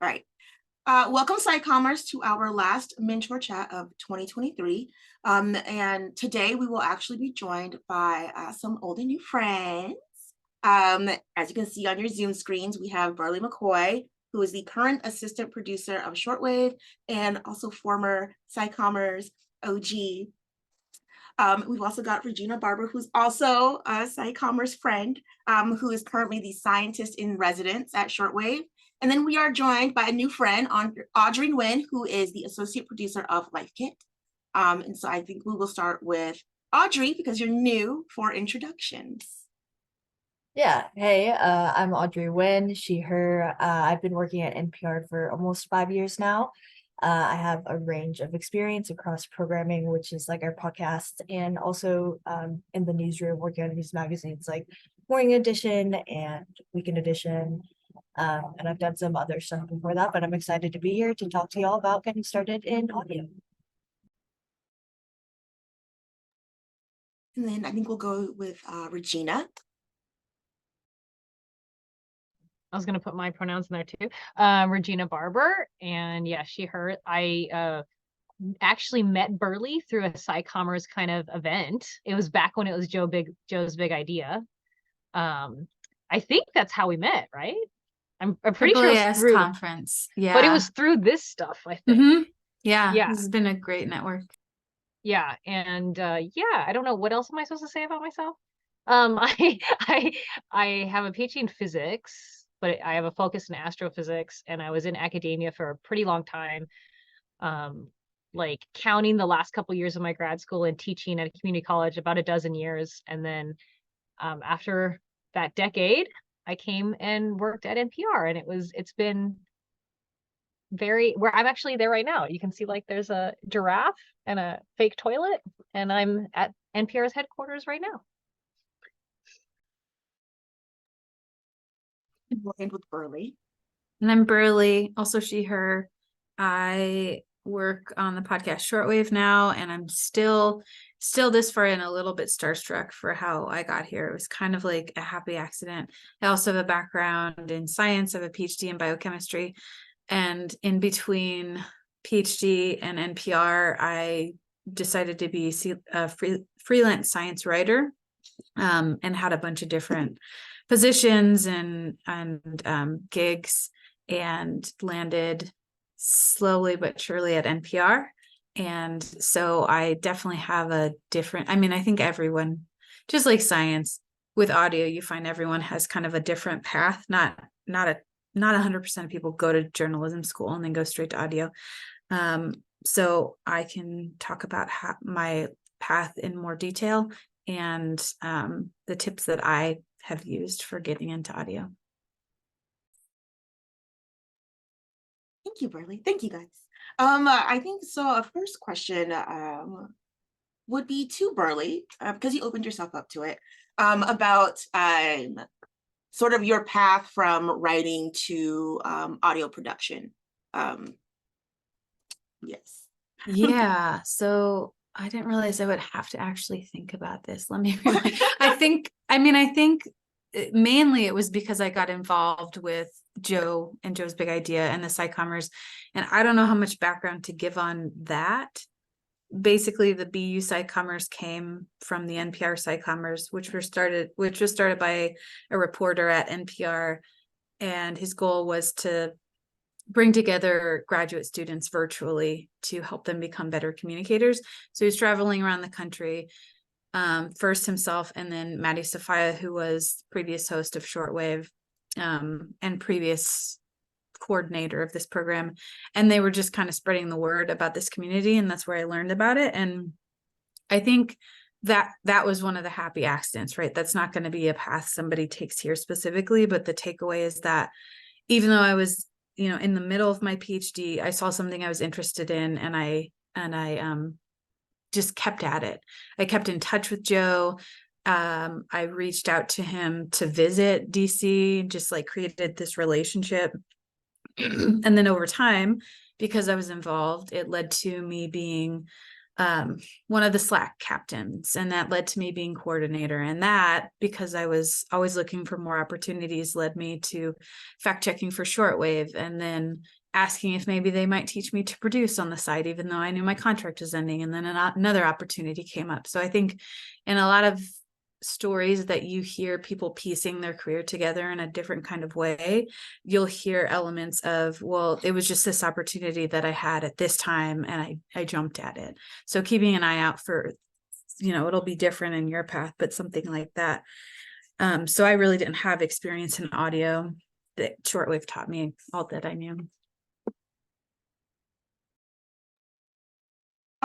All right. Welcome, SciCommers, to our last mentor chat of 2023. And today we will actually be joined by some old and new friends. As you can see on your Zoom screens, we have Berly McCoy, who is the current assistant producer of Shortwave and also former SciCommers OG. We've also got Regina Barber, who's also a SciCommers friend, who is currently the scientist in residence at Shortwave. And then we are joined by a new friend, Audrey Nguyen, who is the associate producer of Life Kit. And so I think we will start with Audrey because you're new for introductions. Yeah, hey, I'm Audrey Nguyen, she, her. I've been working at NPR for almost 5 years now. I have a range of experience across programming, which is like our podcast, and also in the newsroom working on news magazines like Morning Edition and Weekend Edition. And I've done some other stuff before that, but I'm excited to be here to talk to y'all about getting started in audio. And then I think we'll go with Regina. I was going to put my pronouns in there too. Regina Barber. And yeah, she, her. I actually met Berly through a SciCommers kind of event. It was back when it was Joe's big idea. I think that's how we met, right? I'm pretty sure it was through conference. Yeah. But it was through this stuff, I think. Yeah. Yeah. This has been a great network. Yeah. And yeah, I don't know. What else am I supposed to say about myself? I have a PhD in physics, but I have a focus in astrophysics, and I was in academia for a pretty long time. Like counting the last couple years of my grad school and teaching at a community college, about a dozen years. And then after that decade, I came and worked at NPR, and it's been where I'm actually there right now. You can see like there's a giraffe and a fake toilet, and I'm at NPR's headquarters right now. We'll end with Berly. And I'm Berly, also she, her. I work on the podcast Shortwave now, and I'm still this far in, a little bit starstruck for how I got here. It was kind of like a happy accident. I also have a background in science. I have a PhD in biochemistry, and in between PhD and NPR, I decided to be a freelance science writer, and had a bunch of different positions and gigs, and landed slowly but surely at NPR. And so I definitely have a different, I think everyone, just like science with audio, you find everyone has kind of a different path. Not 100% of people go to journalism school and then go straight to audio. So I can talk about my path in more detail, and the tips that I have used for getting into audio. Thank you, Berly. Thank you, guys. I think so. A first question would be to Berly, because you opened yourself up to it, about sort of your path from writing to audio production. Yes. Yeah. So I didn't realize I would have to actually think about this. Let me rewind. I think mainly it was because I got involved with Joe and Joe's big idea and the SciCommers, and I don't know how much background to give on that. Basically, the BU SciCommers came from the NPR SciCommers, which was started by a reporter at NPR, and his goal was to bring together graduate students virtually to help them become better communicators. So he's traveling around the country, first himself, and then Maddie Sophia, who was previous host of Shortwave, and previous coordinator of this program. And they were just kind of spreading the word about this community, and that's where I learned about it. And I think that was one of the happy accidents, right? That's not going to be a path somebody takes here specifically, but the takeaway is that even though I was, in the middle of my PhD, I saw something I was interested in, and I just kept at it. I kept in touch with Joe. I reached out to him to visit DC, just like created this relationship. And then over time, because I was involved, it led to me being one of the Slack captains, and that led to me being coordinator. And that, because I was always looking for more opportunities, led me to fact checking for shortwave, and then asking if maybe they might teach me to produce on the side, even though I knew my contract was ending. And then another opportunity came up. So I think in a lot of stories that you hear people piecing their career together in a different kind of way, you'll hear elements of, well, it was just this opportunity that I had at this time and I jumped at it. So keeping an eye out for, it'll be different in your path, but something like that. So I really didn't have experience in audio. That shortwave taught me all that I knew.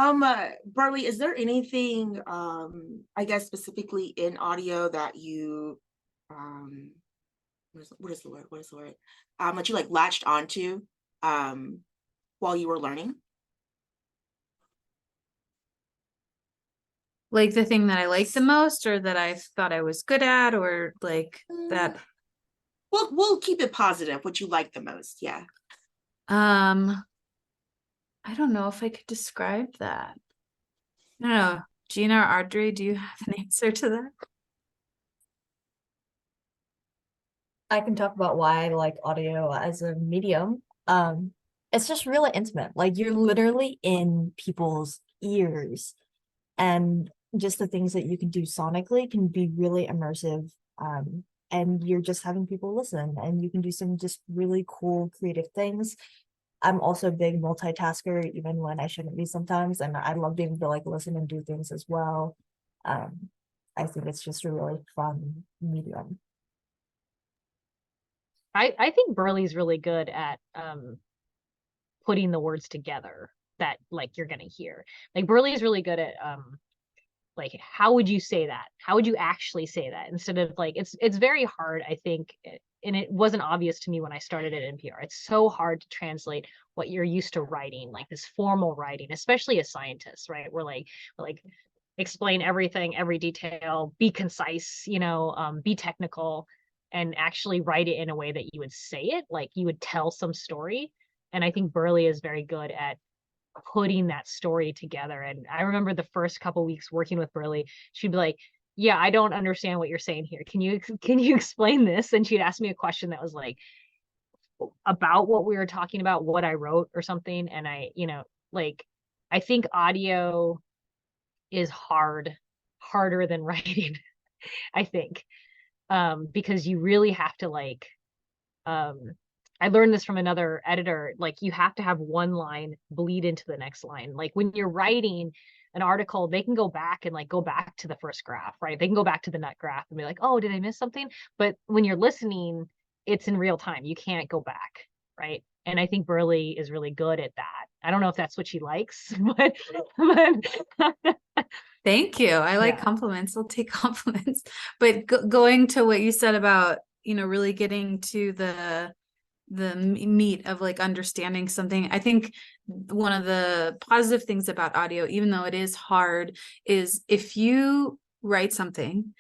Berly, is there anything, I guess specifically in audio that you, what is the word? That you like latched onto, while you were learning? Like the thing that I liked the most, or that I thought I was good at, or like that? We'll keep it positive. What you like the most, yeah. I don't know if I could describe that. I don't know. Gina or Audrey, do you have an answer to that? I can talk about why I like audio as a medium. It's just really intimate. Like you're literally in people's ears, and just the things that you can do sonically can be really immersive. And you're just having people listen, and you can do some just really cool creative things. I'm also a big multitasker, even when I shouldn't be sometimes, and I love being able to like listen and do things as well. I think it's just a really fun medium. I think Burley's really good at putting the words together that like you're gonna hear. Like Burley's really good at like how would you say that? How would you actually say that? Instead of like it's very hard, I think, and it wasn't obvious to me when I started at NPR. It's so hard to translate what you're used to writing, like this formal writing, especially as scientists, right? We're like explain everything, every detail, be concise, be technical, and actually write it in a way that you would say it, like you would tell some story. And I think Burley is very good at putting that story together. And I remember the first couple weeks working with Berly, she'd be like, yeah, I don't understand what you're saying here. Can you explain this? And she'd ask me a question that was like about what we were talking about, what I wrote or something. And like, I think audio is harder than writing, I think, because you really have to like, I learned this from another editor, like you have to have one line bleed into the next line. Like when you're writing an article, they can go back and like go back to the first graph, right? They can go back to the nut graph and be like, oh, did I miss something? But when you're listening, it's in real time. You can't go back, right? And I think Burley is really good at that. I don't know if that's what she likes, but Thank you. I like compliments. I'll take compliments. But going to what you said about, really getting to the meat of like understanding something. I think one of the positive things about audio, even though it is hard, is if you write something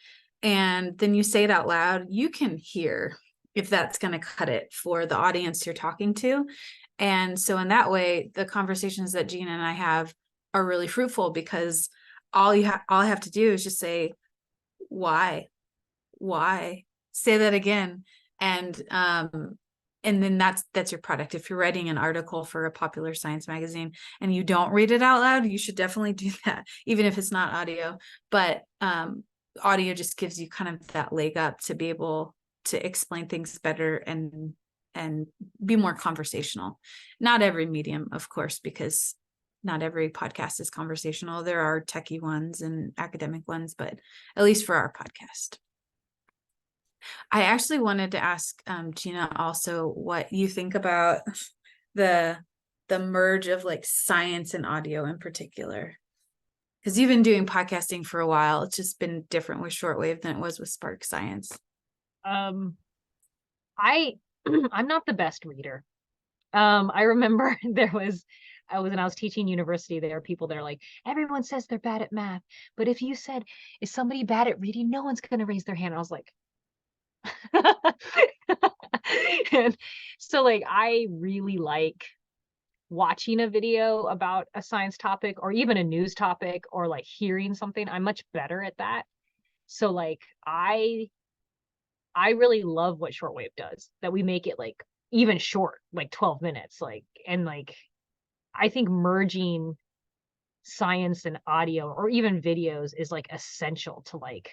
and then you say it out loud, you can hear if that's going to cut it for the audience you're talking to. And so in that way, the conversations that Gina and I have are really fruitful, because all I have to do is just say, why say that again. And then that's your product. If you're writing an article for a popular science magazine and you don't read it out loud, you should definitely do that, even if it's not audio. But audio just gives you kind of that leg up to be able to explain things better and be more conversational. Not every medium, of course, because not every podcast is conversational. There are techie ones and academic ones, but at least for our podcast. I actually wanted to ask Gina also what you think about the merge of like science and audio in particular, because you've been doing podcasting for a while. It's just been different with shortwave than it was with Spark Science. I'm not the best reader. I remember I was teaching university, there are people that are like, everyone says they're bad at math, but if you said, is somebody bad at reading, no one's going to raise their hand. And I was like, and so like I really like watching a video about a science topic or even a news topic or like hearing something. I'm much better at that. So like I really love what shortwave does, that we make it like even short, like 12 minutes, like, and like I think merging science and audio or even videos is like essential to like,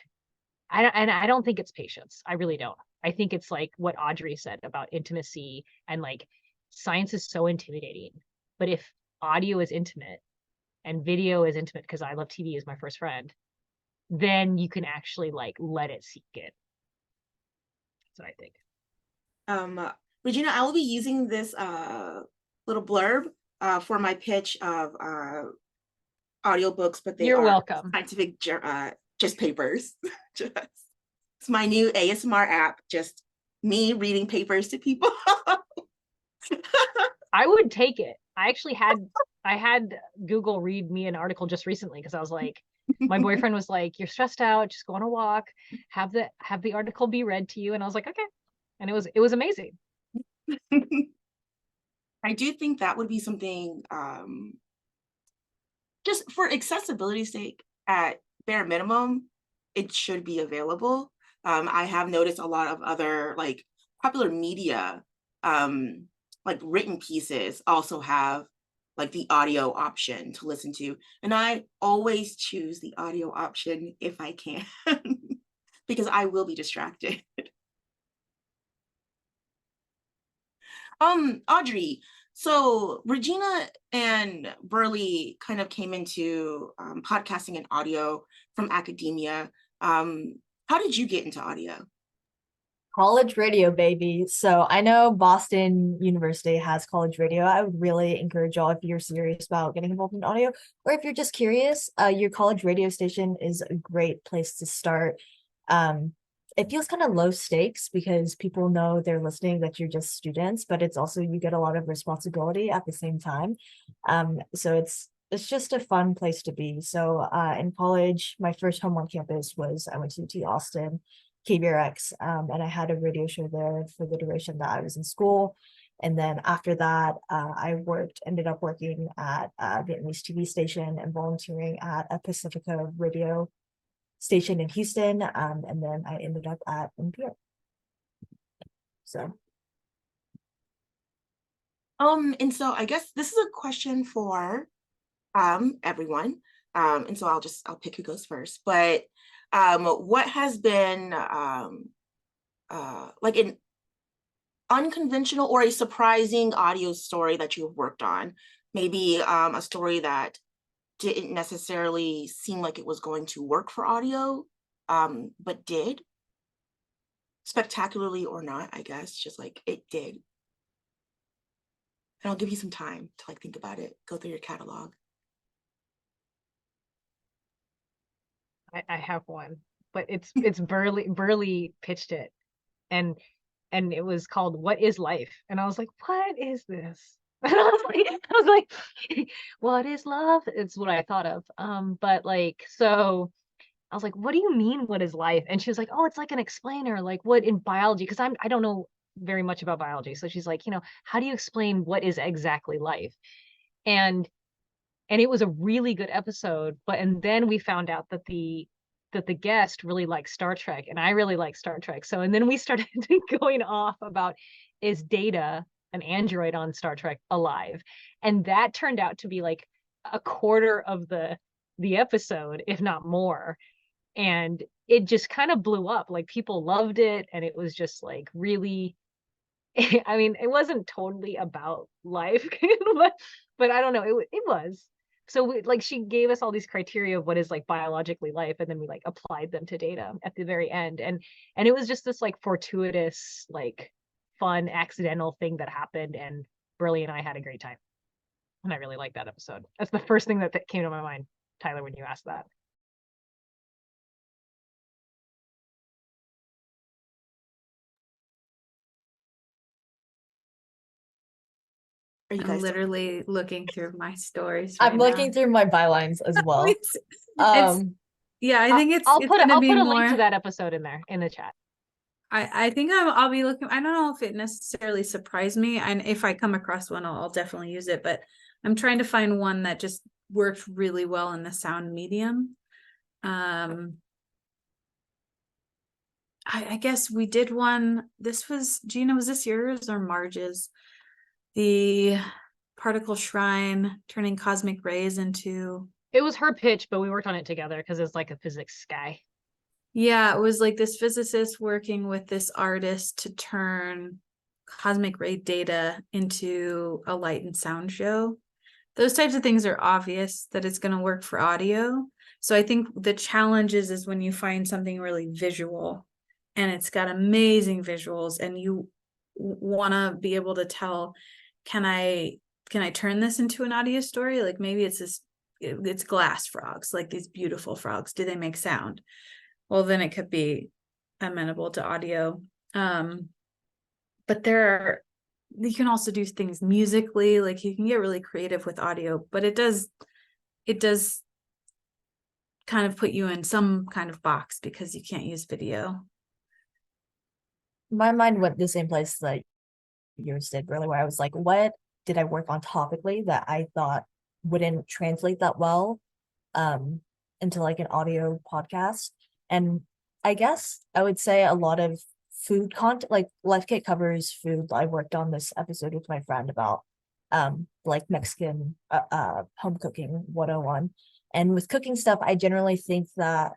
I don't think it's patience. I really don't. I think it's like what Audrey said about intimacy, and like science is so intimidating. But if audio is intimate and video is intimate, because I love TV as my first friend, then you can actually like let it sink in. That's what I think. Regina, I will be using this little blurb for my pitch of audiobooks, but they You're are welcome. scientific just papers. It's my new ASMR app, just me reading papers to people. I would take it. I actually had Google read me an article just recently because I was like, my boyfriend was like, "You're stressed out, just go on a walk, have the article be read to you." And I was like, "Okay." And it was amazing. I do think that would be something just for accessibility's sake, at bare minimum, it should be available. I have noticed a lot of other like popular media, like written pieces also have like the audio option to listen to. And I always choose the audio option if I can, because I will be distracted. Audrey, so Regina and Berly kind of came into podcasting and audio from academia. How did you get into audio? College radio, baby. So I know Boston University has college radio. I would really encourage y'all, if you're serious about getting involved in audio, or if you're just curious, your college radio station is a great place to start. It feels kind of low stakes because people know they're listening, that you're just students, but it's also, you get a lot of responsibility at the same time. So it's just a fun place to be. So in college, my first home on campus was, I went to UT Austin, KBRX, and I had a radio show there for the duration that I was in school. And then after that, I ended up working at a Vietnamese TV station and volunteering at a Pacifica radio station in Houston. And then I ended up at NPR. So. And so I guess this is a question for everyone. And so I'll pick who goes first. But what has been like an unconventional or a surprising audio story that you have worked on? Maybe a story that didn't necessarily seem like it was going to work for audio, but did. Spectacularly or not, I guess, just like it did. And I'll give you some time to like think about it, go through your catalog. I have one, but it's Burley pitched it, and it was called "What is Life?" And I was like, "What is this?" And I was like, "What is love?" It's what I thought of. But like, so I was like, "What do you mean? What is life?" And she was like, "Oh, it's like an explainer, like what in biology?" Because I don't know very much about biology, so she's like, how do you explain what is exactly life? And it was a really good episode. And then we found out that the guest really liked Star Trek, and I really like Star Trek. So, and then we started going off about, is Data, an android on Star Trek, alive? And that turned out to be like a quarter of the episode, if not more. And it just kind of blew up. Like people loved it, and it was just like really, I mean, it wasn't totally about life, but I don't know, it was. So like she gave us all these criteria of what is like biologically life, and then we like applied them to Data at the very end, and it was just this like fortuitous, like fun, accidental thing that happened, and Burley and I had a great time, and I really liked that episode. That's the first thing that came to my mind, Tyler, when you asked that. Are you I'm guys literally looking through my stories I'm right looking now. through my bylines as well. It's yeah, I think I'll it's put gonna I'll be put a more. link to that episode in there in the chat. I think I'll be looking. I don't know if it necessarily surprised me, and if I come across one, I'll definitely use it. But I'm trying to find one that just works really well in the sound medium. I guess we did one. This was Gina. Was this yours or Marge's? The particle shrine turning cosmic rays into. It was her pitch, but we worked on it together because it's like a physics guy. Yeah, it was like this physicist working with this artist to turn cosmic ray data into a light and sound show. Those types of things are obvious that it's going to work for audio. So I think the challenge is when you find something really visual and it's got amazing visuals and you want to be able to tell, can I turn this into an audio story? Like maybe it's glass frogs, like these beautiful frogs. Do they make sound? Well, then it could be amenable to audio. But you can also do things musically, like you can get really creative with audio, but it does kind of put you in some kind of box because you can't use video. My mind went the same place that yours did, really, where I was like, what did I work on topically that I thought wouldn't translate that well into like an audio podcast? And I guess I would say a lot of food content, like Life Kit covers food. I worked on this episode with my friend about like Mexican home cooking 101. And with cooking stuff, I generally think that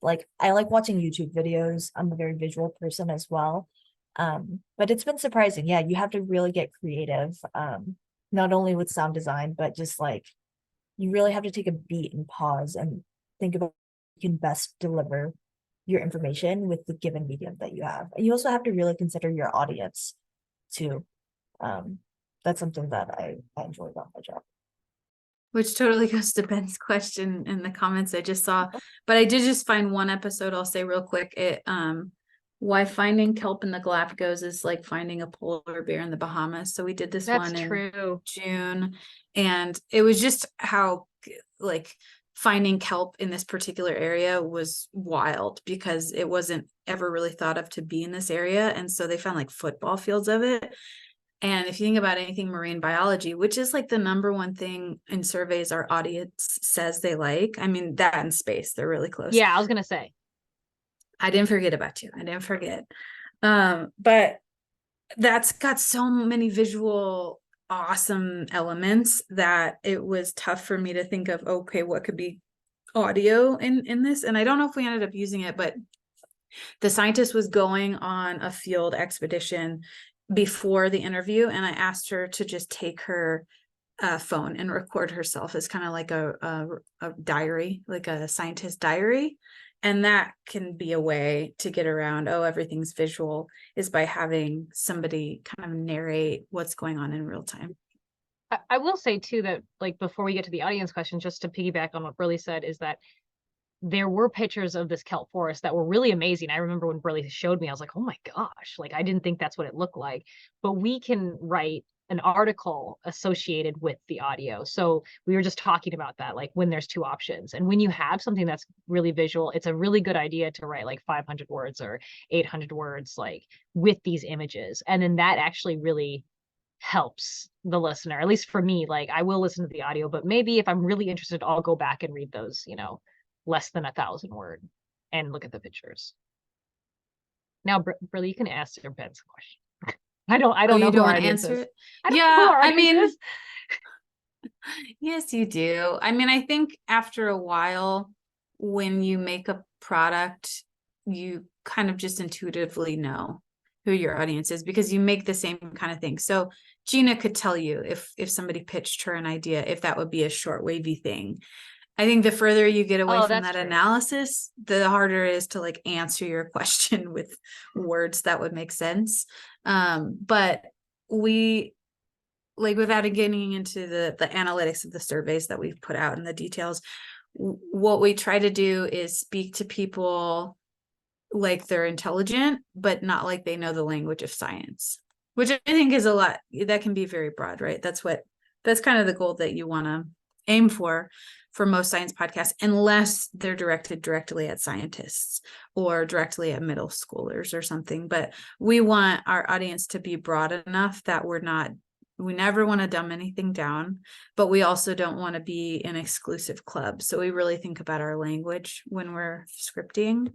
like I like watching YouTube videos. I'm a very visual person as well. But it's been surprising. Yeah, you have to really get creative, not only with sound design, but just like you really have to take a beat and pause and think about how you can best deliver your information with the given medium that you have. And you also have to really consider your audience too. That's something that I enjoy about my job. Which totally goes to Ben's question in the comments I just saw. But I did just find one episode, I'll say real quick. Why finding kelp in the Galapagos is like finding a polar bear in the Bahamas. So we did this That's one in true. June, and it was just how like finding kelp in this particular area was wild because it wasn't ever really thought of to be in this area. And so they found like football fields of it. And if you think about anything marine biology, which is like the number one thing in surveys our audience says they like, I mean, that and space, they're really close. Yeah, I was gonna say. I didn't forget about you. I didn't forget. But that's got so many visual awesome elements that it was tough for me to think of, okay, what could be audio in this? And I don't know if we ended up using it, but the scientist was going on a field expedition before the interview, and I asked her to just take her phone and record herself as kind of like a diary, like a scientist diary. And that can be a way to get around, oh, everything's visual, is by having somebody kind of narrate what's going on in real time. I will say too that like before we get to the audience question, just to piggyback on what Berly said, is that there were pictures of this kelp forest that were really amazing. I remember when Berly showed me, I was like, oh my gosh, like I didn't think that's what it looked like. But we can write an article associated with the audio. So we were just talking about that, like when there's two options. And when you have something that's really visual, it's a really good idea to write like 500 words or 800 words, like with these images. And then that actually really helps the listener, at least for me. Like I will listen to the audio, but maybe if I'm really interested, I'll go back and read those, less than 1,000 word and look at the pictures. Now, Berly, you can answer Ben's question. I don't know who our audience is. Yeah, I mean, yes, you do. I mean, I think after a while, when you make a product, you kind of just intuitively know who your audience is because you make the same kind of thing. So Gina could tell you if somebody pitched her an idea, if that would be a shortwavy thing. I think the further you get away from that analysis, the harder it is to like answer your question with words that would make sense. But we, like, without getting into the analytics of the surveys that we've put out and the details, what we try to do is speak to people like they're intelligent, but not like they know the language of science, which I think is a lot. That can be very broad, right? That's kind of the goal that you want to aim for for most science podcasts, unless they're directed directly at scientists or directly at middle schoolers or something. But we want our audience to be broad enough that we never want to dumb anything down, but we also don't want to be an exclusive club. So we really think about our language when we're scripting,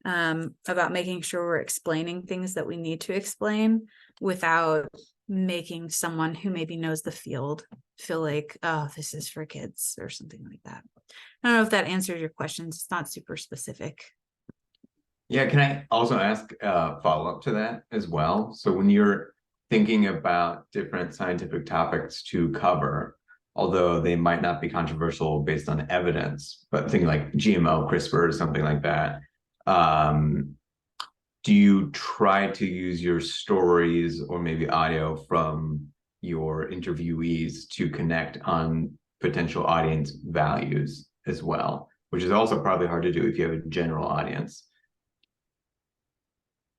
about making sure we're explaining things that we need to explain without making someone who maybe knows the field feel like, oh, this is for kids or something like that. I don't know if that answers your questions. It's not super specific. Yeah, can I also ask a follow-up to that as well? So when you're thinking about different scientific topics to cover, although they might not be controversial based on evidence, but thinking like GMO, CRISPR, or something like that, do you try to use your stories or maybe audio from your interviewees to connect on potential audience values as well, which is also probably hard to do if you have a general audience?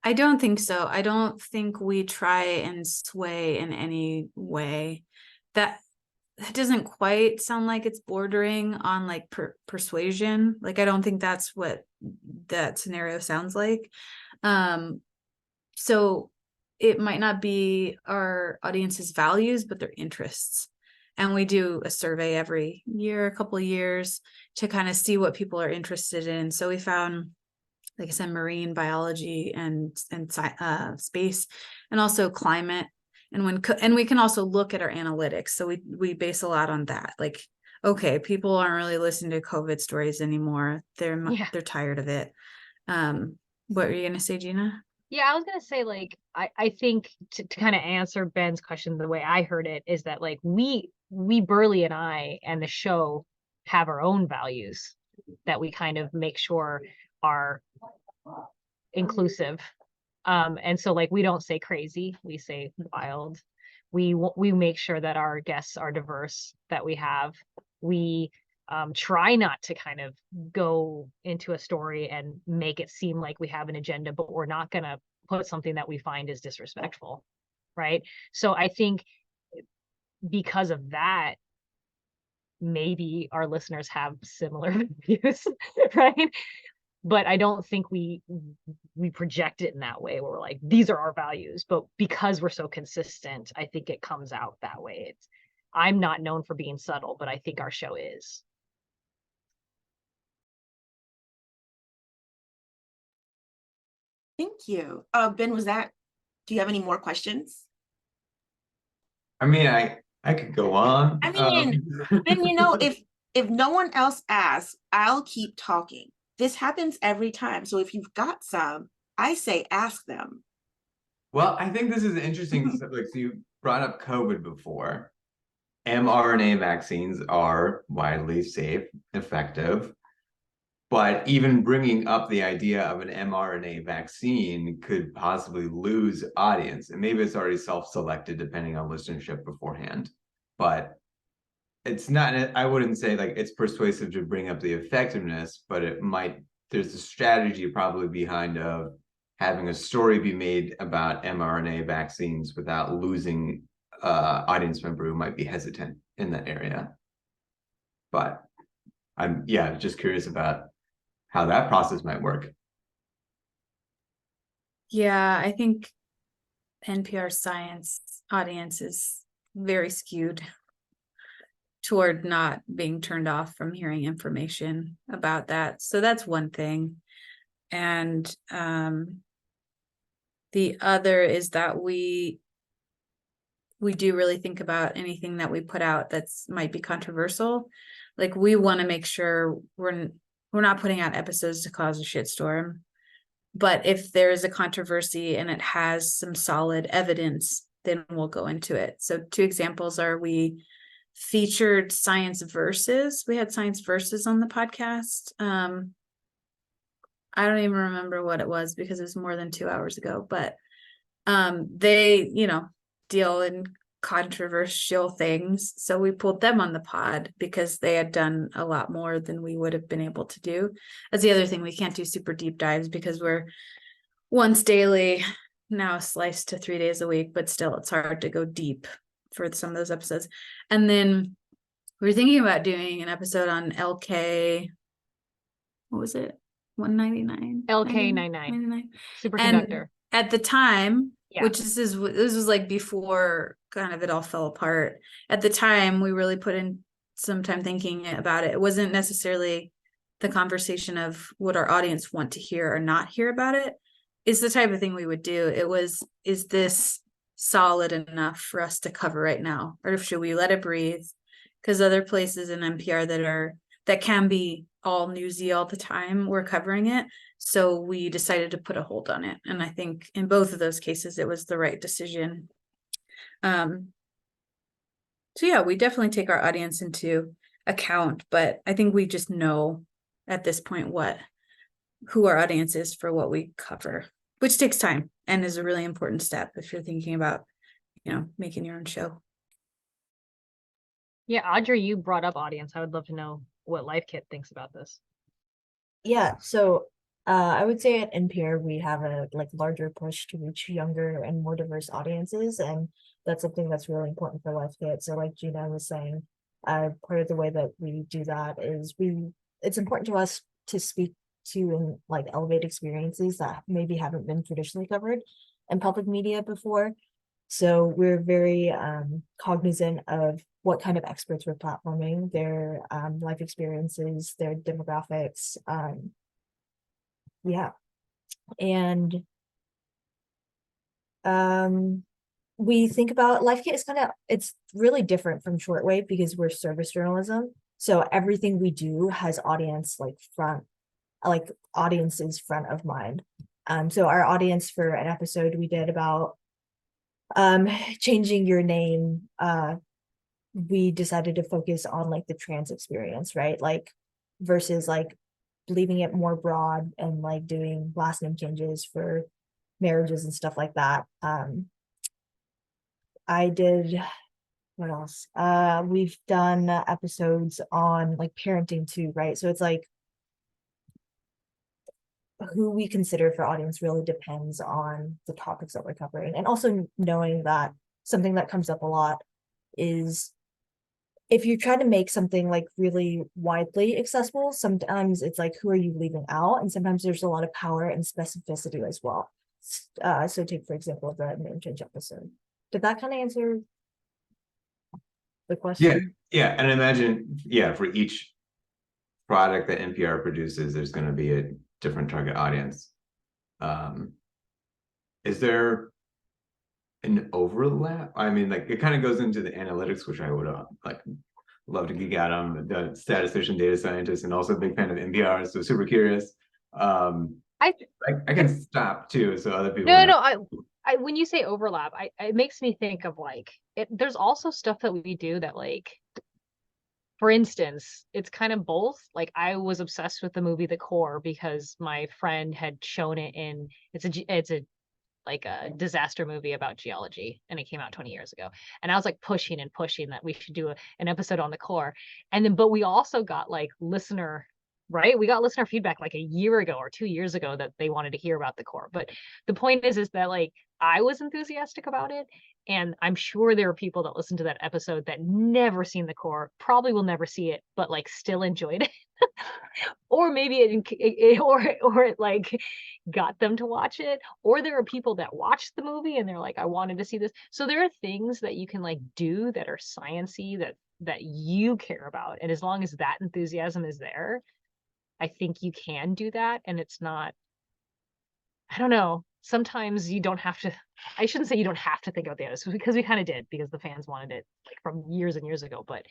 I don't think so. I don't think we try and sway in any way. That doesn't quite sound like it's bordering on like persuasion. Like, I don't think that's what that scenario sounds like. So it might not be our audience's values, but their interests. And we do a survey every year, a couple of years, to kind of see what people are interested in. So we found, like I said, marine biology and space, and also climate. And we can also look at our analytics. So we base a lot on that. Like, okay, people aren't really listening to COVID stories anymore. They're tired of it. What were you gonna say, Gina? Yeah, I was gonna say, like, I think to kind of answer Ben's question, the way I heard it is that, like, we Berly and I and the show have our own values that we kind of make sure are inclusive. And so, like, we don't say crazy, we say wild. We make sure that our guests are diverse, that we try not to kind of go into a story and make it seem like we have an agenda, but we're not going to put something that we find is disrespectful, right? So I think because of that, maybe our listeners have similar views, right? But I don't think we project it in that way where we're like, these are our values. But because we're so consistent, I think it comes out that way. I'm not known for being subtle, but I think our show is. Thank you. Ben, do you have any more questions? I mean, I could go on. I mean, Ben, if no one else asks, I'll keep talking. This happens every time. So if you've got some, I say ask them. Well, I think this is interesting. So you brought up COVID before. mRNA vaccines are widely safe, effective. But even bringing up the idea of an mRNA vaccine could possibly lose audience. And maybe it's already self-selected depending on listenership beforehand. But it's not, I wouldn't say like it's persuasive to bring up the effectiveness, but there's a strategy probably behind of having a story be made about mRNA vaccines without losing audience member who might be hesitant in that area. But I'm just curious about how that process might work. Yeah, I think NPR science audience is very skewed toward not being turned off from hearing information about that. So that's one thing. And the other is that we do really think about anything that we put out that's might be controversial. Like, we want to make sure we're not putting out episodes to cause a shitstorm. But if there is a controversy and it has some solid evidence, then we'll go into it. So 2 examples are, we featured science verses. We had science verses on the podcast. I don't even remember what it was because it was more than 2 hours ago, but they, deal in controversial things. So we pulled them on the pod because they had done a lot more than we would have been able to do. That's the other thing. We can't do super deep dives because we're once daily, now sliced to 3 days a week, but still it's hard to go deep for some of those episodes. And then we were thinking about doing an episode on LK. What was it? 199. LK99 And superconductor. at the time, Yeah. which this was like before kind of it all fell apart. At the time, we really put in some time thinking about it. It wasn't necessarily the conversation of what our audience want to hear or not hear about it. Is the type of thing we would do. It was, is this solid enough for us to cover right now, or should we let it breathe? Because other places in NPR that can be all newsy all the time, we're covering it. So we decided to put a hold on it. And I think in both of those cases, it was the right decision. So yeah, we definitely take our audience into account, but I think we just know at this point who our audience is for what we cover, which takes time and is a really important step if you're thinking about, making your own show. Yeah, Audrey, you brought up audience. I would love to know what Life Kit thinks about this. Yeah, so I would say at NPR we have a larger push to reach younger and more diverse audiences, and that's something that's really important for Life Kit. So like Gina was saying, part of the way that we do that is it's important to us to speak to and elevate experiences that maybe haven't been traditionally covered in public media before. So we're very cognizant of what kind of experts we're platforming, their life experiences, their demographics. Yeah. And we think about Life Kit is it's really different from shortwave because we're service journalism. So everything we do has audiences front of mind. So our audience for an episode we did about changing your name, we decided to focus on the trans experience, right? Versus leaving it more broad and doing last name changes for marriages and stuff like that. I did, what else? We've done episodes on parenting too, right? So it's who we consider for audience really depends on the topics that we're covering. And also knowing that something that comes up a lot is if you try to make something really widely accessible, sometimes it's who are you leaving out? And sometimes there's a lot of power and specificity as well. So take, for example, the name change episode. Did that kind of answer the question? Yeah. And I imagine, for each product that NPR produces, there's going to be a different target audience. Is there an overlap? I mean, it kind of goes into the analytics, which I would love to geek out on, the statistician, data scientist, and also a big fan of NPR, so super curious. I can stop too, so other people No, I when you say overlap, it makes me think of there's also stuff that we do that for instance, it's kind of both. I was obsessed with the movie The Core because my friend had shown it in it's a disaster movie about geology, and it came out 20 years ago, and I was pushing that we should do an episode on The Core. And then but we also got listener feedback a year ago or 2 years ago that they wanted to hear about The Core. But the point is that I was enthusiastic about it, and I'm sure there are people that listened to that episode that never seen The Core, probably will never see it, but still enjoyed it. Or maybe it got them to watch it. Or there are people that watched the movie and they're I wanted to see this. So there are things that you can do that are sciencey that you care about, and as long as that enthusiasm is there, I think you can do that. And it's not, I don't know, sometimes you don't have to, I shouldn't say you don't have to think about the others, because we kind of did, because the fans wanted it from years and years ago. But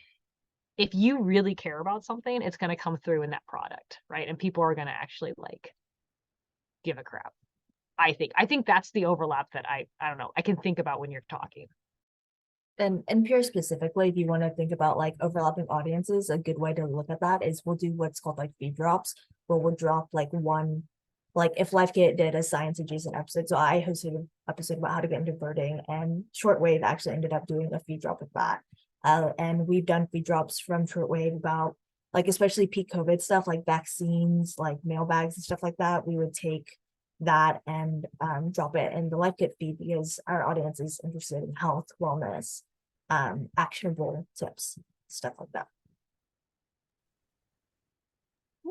if you really care about something, it's going to come through in that product, right? And people are going to actually give a crap. I think that's the overlap that I don't know, I can think about when you're talking. And NPR specifically, if you want to think about overlapping audiences, a good way to look at that is we'll do what's called feed drops, where we'll drop one, if Life Kit did a science adjacent episode. So I hosted an episode about how to get into birding, and Shortwave actually ended up doing a feed drop with that. And we've done feed drops from Shortwave about especially peak COVID stuff, vaccines, mailbags and stuff like that. We would take that and drop it in the Life Kit feed because our audience is interested in health, wellness, actionable tips, stuff like that.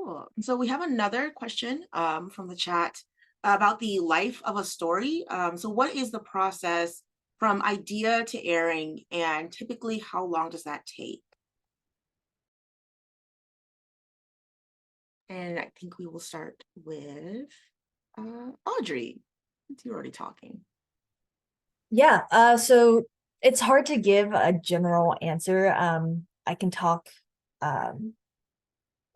Cool. So we have another question from the chat about the life of a story. So what is the process from idea to airing, and typically how long does that take? And I think we will start with Audrey, since you're already talking. Yeah, so it's hard to give a general answer. I can talk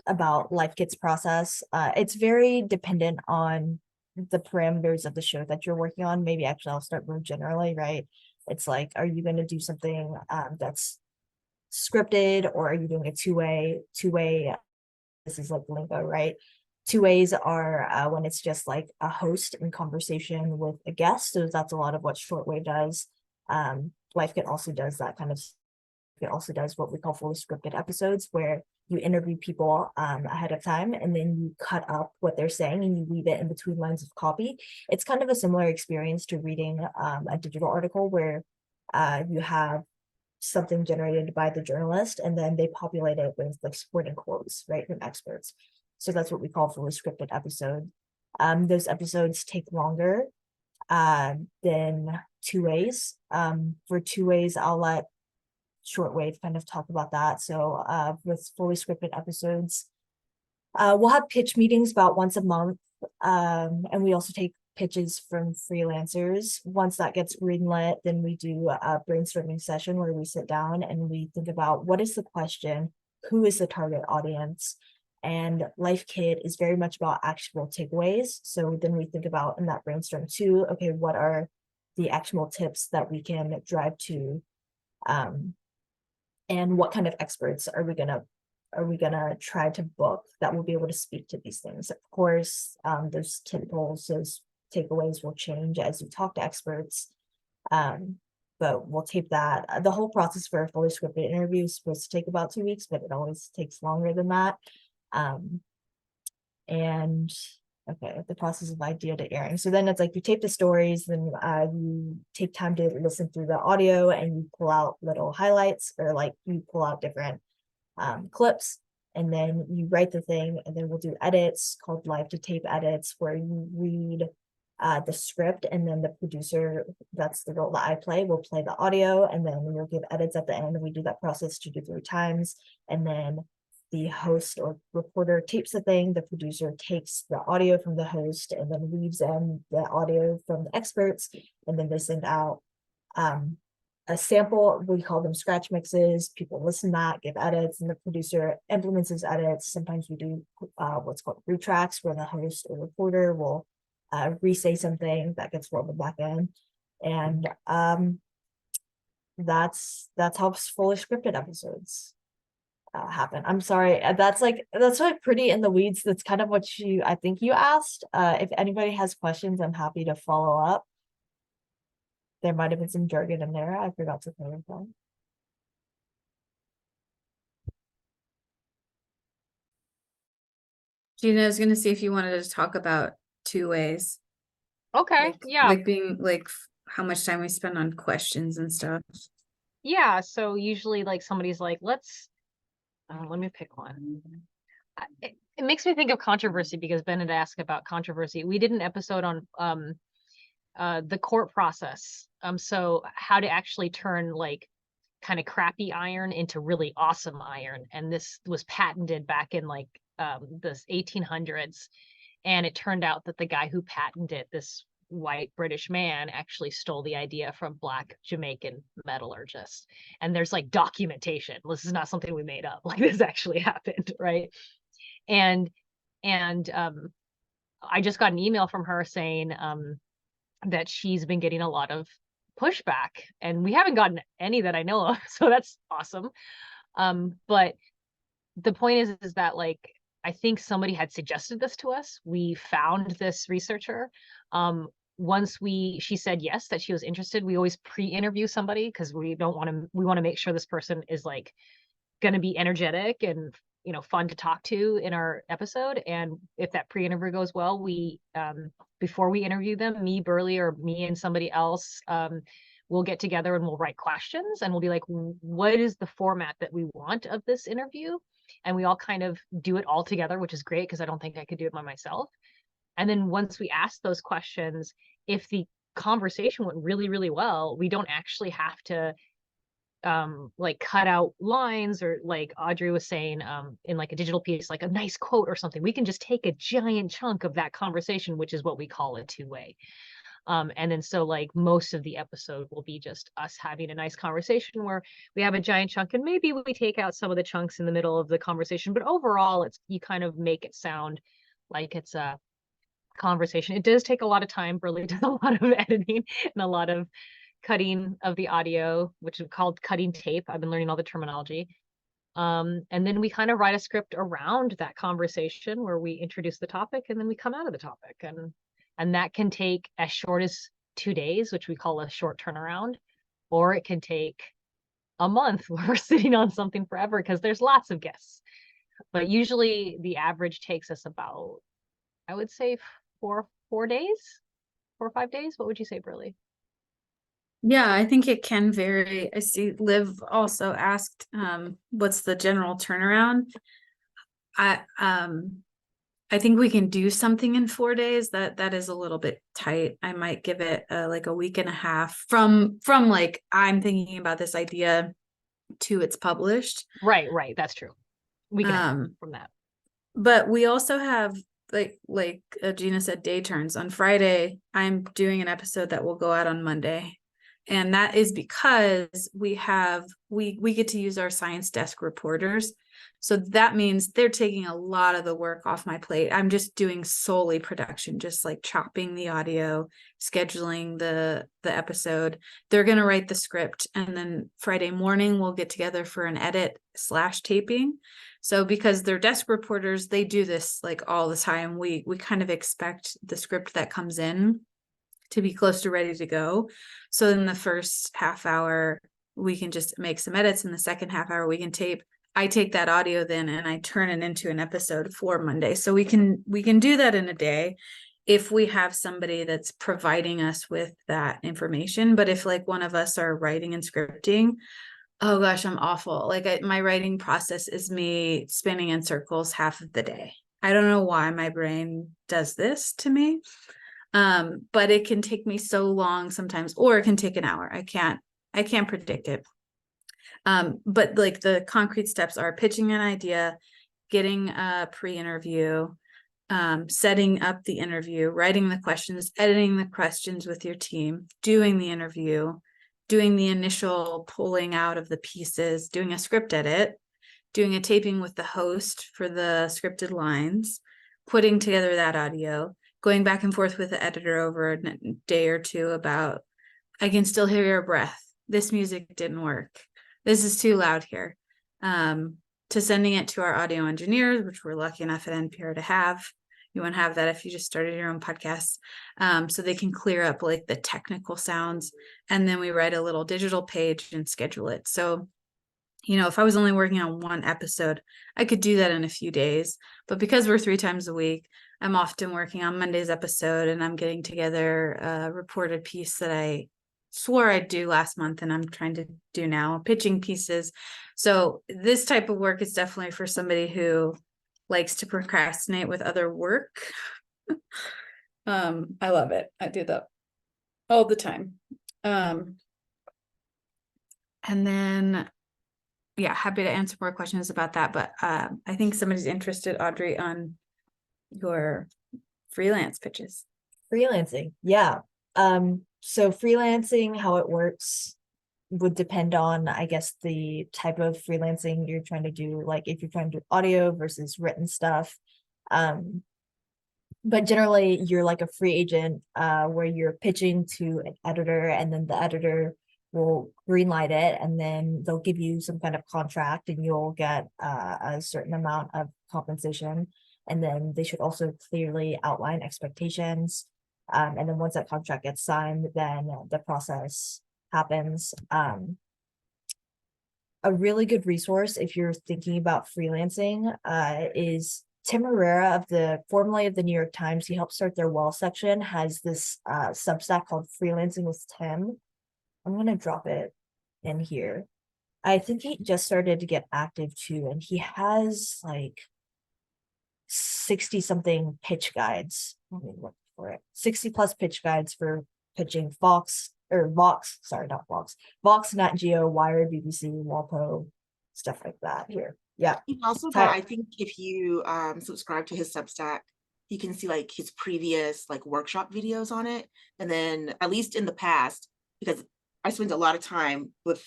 about Life Kit's process. It's very dependent on the parameters of the show that you're working on. Maybe actually I'll start more generally, right? It's like, are you going to do something that's scripted, or are you doing a two-way? This is like lingo, right? Two ways are when it's just like a host in conversation with a guest. So that's a lot of what shortwave does. Life Kit also does that kind of. It also does what we call fully scripted episodes, where you interview people ahead of time, and then you cut up what they're saying and you weave it in between lines of copy. It's kind of a similar experience to reading a digital article, where you have something generated by the journalist and then they populate it with like supporting quotes, right, from experts. So that's what we call fully scripted episode. Those episodes take longer than two ways. For two ways, I'll let shortwave kind of talk about that. So with fully scripted episodes, we'll have pitch meetings about once a month, and we also take pitches from freelancers. Once that gets greenlit, then we do a brainstorming session where we sit down and we think about what is the question, who is the target audience, and Life Kit is very much about actionable takeaways. So then we think about in that brainstorm too, okay, what are the actionable tips that we can drive to, and what kind of experts are we gonna try to book that will be able to speak to these things. Of course, those tentpoles, those takeaways will change as you talk to experts, but we'll tape that. The whole process for a fully scripted interview is supposed to take about 2 weeks, but it always takes longer than that. And okay, the process of idea to airing. So then it's like you tape the stories, then you take time to listen through the audio and you pull out little highlights, or like you pull out different clips, and then you write the thing, and then we'll do edits called live to tape edits, where you read the script, and then the producer, that's the role that I play, will play the audio, and then we'll give edits at the end. We do that process 2 to 3 times, and then the host or reporter tapes the thing, the producer takes the audio from the host and then weaves in the audio from the experts, and then they send out a sample. We call them scratch mixes. People listen to that, give edits, and the producer implements those edits. Sometimes we do what's called retracts, where the host or reporter will re-say something that gets rolled back in. And that's how fully scripted episodes happen. I'm sorry, that's like pretty in the weeds. That's kind of what I think you asked. If anybody has questions, I'm happy to follow up. There might have been some jargon in there I forgot to clarify. Gina, I was gonna see if you wanted to talk about two ways. Okay, yeah. Like being like how much time we spend on questions and stuff. Yeah, so usually like somebody's like, let me pick one. It makes me think of controversy, because Ben had asked about controversy. We did an episode on the court process. So how to actually turn like kind of crappy iron into really awesome iron. And this was patented back in like the 1800s. And it turned out that the guy who patented it, this white British man, actually stole the idea from Black Jamaican metallurgists. And there's like documentation. This is not something we made up. Like, this actually happened, right? And I just got an email from her saying that she's been getting a lot of pushback, and we haven't gotten any that I know of, so that's awesome. But the point is that like, I think somebody had suggested this to us. We found this researcher. Once she said yes, that she was interested, we always pre-interview somebody, because we want to make sure this person is like going to be energetic and fun to talk to in our episode. And if that pre-interview goes well, we before we interview them, me, Berly, or me and somebody else, we'll get together and we'll write questions and we'll be like, what is the format that we want of this interview? And we all kind of do it all together, which is great because I don't think I could do it by myself. And then once we ask those questions, if the conversation went really, really well, we don't actually have to like cut out lines, or like Audrey was saying, in like a digital piece, like a nice quote or something. We can just take a giant chunk of that conversation, which is what we call a two-way. And then so like most of the episode will be just us having a nice conversation where we have a giant chunk and maybe we take out some of the chunks in the middle of the conversation, but overall it's, you kind of make it sound like it's a conversation. It does take a lot of time. Berly does a lot of editing and a lot of cutting of the audio, which is called cutting tape. I've been learning all the terminology. And then we kind of write a script around that conversation where we introduce the topic and then we come out of the topic. And that can take as short as 2 days, which we call a short turnaround, or it can take a month where we're sitting on something forever because there's lots of guests. But usually the average takes us about, I would say 4 days, 4 or 5 days. What would you say, Berly? Yeah, I think it can vary. I see Liv also asked, what's the general turnaround? I think we can do something in 4 days. That is a little bit tight. I might give it like a week and a half from like I'm thinking about this idea to it's published. Right. That's true. We can from that. But we also have like Gina said, day turns. On Friday, I'm doing an episode that will go out on Monday. And that is because we get to use our science desk reporters. So that means they're taking a lot of the work off my plate. I'm just doing solely production, just like chopping the audio, scheduling the episode. They're going to write the script. And then Friday morning, we'll get together for an edit/taping. So because they're desk reporters, they do this like all the time. We kind of expect the script that comes in to be close to ready to go. So in the first half hour, we can just make some edits. In the second half hour, we can tape. I take that audio then and I turn it into an episode for Monday. So we can do that in a day if we have somebody that's providing us with that information. But if like one of us are writing and scripting, oh gosh, I'm awful. Like my writing process is me spinning in circles half of the day. I don't know why my brain does this to me. But it can take me so long sometimes, or it can take an hour. I can't predict it. But like the concrete steps are pitching an idea, getting a pre-interview, setting up the interview, writing the questions, editing the questions with your team, doing the interview, doing the initial pulling out of the pieces, doing a script edit, doing a taping with the host for the scripted lines, putting together that audio, going back and forth with the editor over a day or two about, I can still hear your breath. This music didn't work. This is too loud here. To sending it to our audio engineers, which we're lucky enough at NPR to have. You won't have that if you just started your own podcast. So they can clear up like the technical sounds. And then we write a little digital page and schedule it. So, you know, if I was only working on one episode, I could do that in a few days. But because we're 3 times a week, I'm often working on Monday's episode and I'm getting together a reported piece that I swore I'd do last month and I'm trying to do now, pitching pieces. So this type of work is definitely for somebody who likes to procrastinate with other work. I love it. I do that all the time. And then, yeah, happy to answer more questions about that. But I think somebody's interested, Audrey, on your freelance pitches. Freelancing, yeah. So freelancing, how it works would depend on, I guess, the type of freelancing you're trying to do, like if you're trying to do audio versus written stuff. But generally you're like a free agent where you're pitching to an editor and then the editor will greenlight it and then they'll give you some kind of contract and you'll get a certain amount of compensation. And then they should also clearly outline expectations. And then once that contract gets signed, then the process happens. A really good resource if you're thinking about freelancing is Tim Herrera formerly of the New York Times. He helped start their Well section, has this Substack called Freelancing with Tim. I'm gonna drop it in here. I think he just started to get active too, and he has like 60 something pitch guides. Let me look for it. 60 plus pitch guides for pitching Vox, sorry, not Vox, Vox, Nat Geo, Wired, BBC, Walpo, stuff like that here. Yeah. He's also got, I think if you subscribe to his Substack, you can see like his previous like workshop videos on it. And then at least in the past, because I spent a lot of time with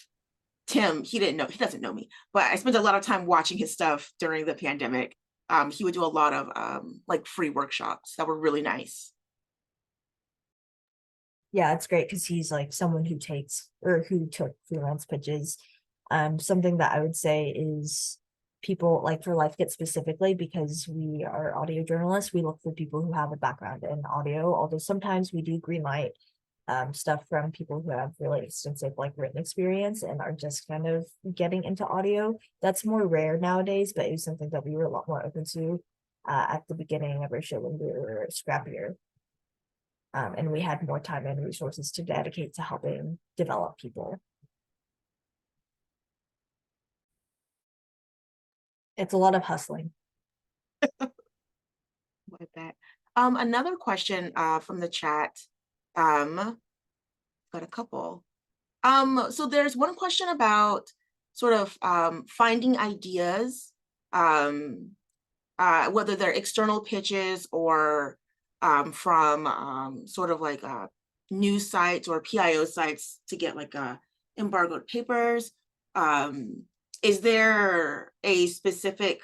Tim, he doesn't know me, but I spent a lot of time watching his stuff during the pandemic. He would do a lot of like free workshops that were really nice. Yeah, it's great because he's like someone who took freelance pitches. Something that I would say is people like for Life Kit specifically, because we are audio journalists, we look for people who have a background in audio, although sometimes we do greenlight stuff from people who have really extensive like written experience and are just kind of getting into audio. That's more rare nowadays, but it was something that we were a lot more open to at the beginning of our show when we were scrappier. And we had more time and resources to dedicate to helping develop people. It's a lot of hustling. With that. Another question from the chat. Got a couple. So there's one question about sort of finding ideas, whether they're external pitches or from sort of like news sites or PIO sites to get like embargoed papers. Is there a specific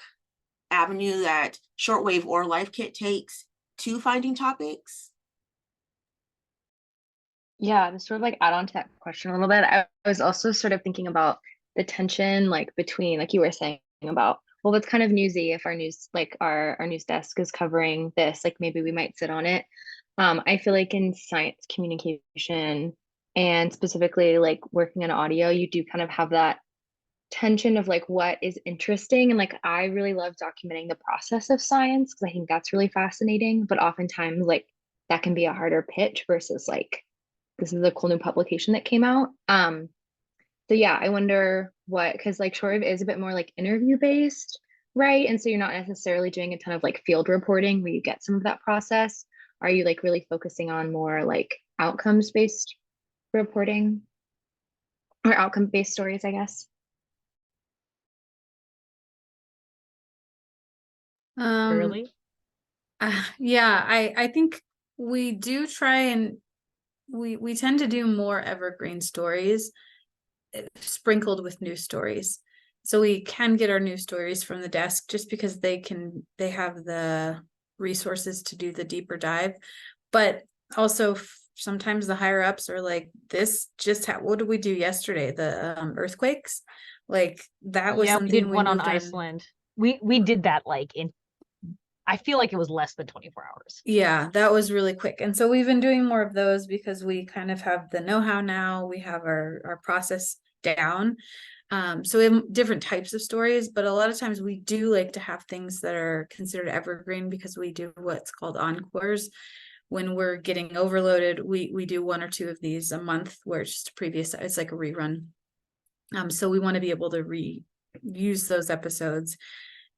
avenue that Shortwave or Life Kit takes to finding topics? Yeah, to sort of like add on to that question a little bit, I was also sort of thinking about the tension like between, like you were saying about, well, what's kind of newsy if our news, like our news desk is covering this, like maybe we might sit on it. I feel like in science communication and specifically like working in audio, you do kind of have that tension of like what is interesting. And like I really love documenting the process of science because I think that's really fascinating. But oftentimes like that can be a harder pitch versus like this is a cool new publication that came out. So yeah, I wonder what, because like shortwave is a bit more like interview based, right? And so you're not necessarily doing a ton of like field reporting where you get some of that process. Are you like really focusing on more like outcomes based reporting or outcome based stories, I guess? Really? Yeah, I think we do try and we tend to do more evergreen stories sprinkled with news stories. So we can get our news stories from the desk just because they have the resources to do the deeper dive. But also sometimes the higher ups are like, this just what did we do yesterday? The earthquakes? Like that was something we did one on moved Iceland. We did that like in, I feel like it was less than 24 hours. Yeah, that was really quick. And so we've been doing more of those because we kind of have the know-how now. We have our process down. So we have different types of stories, but a lot of times we do like to have things that are considered evergreen because we do what's called encores. When we're getting overloaded, we do one or two of these a month where it's just it's like a rerun. So we want to be able to reuse those episodes.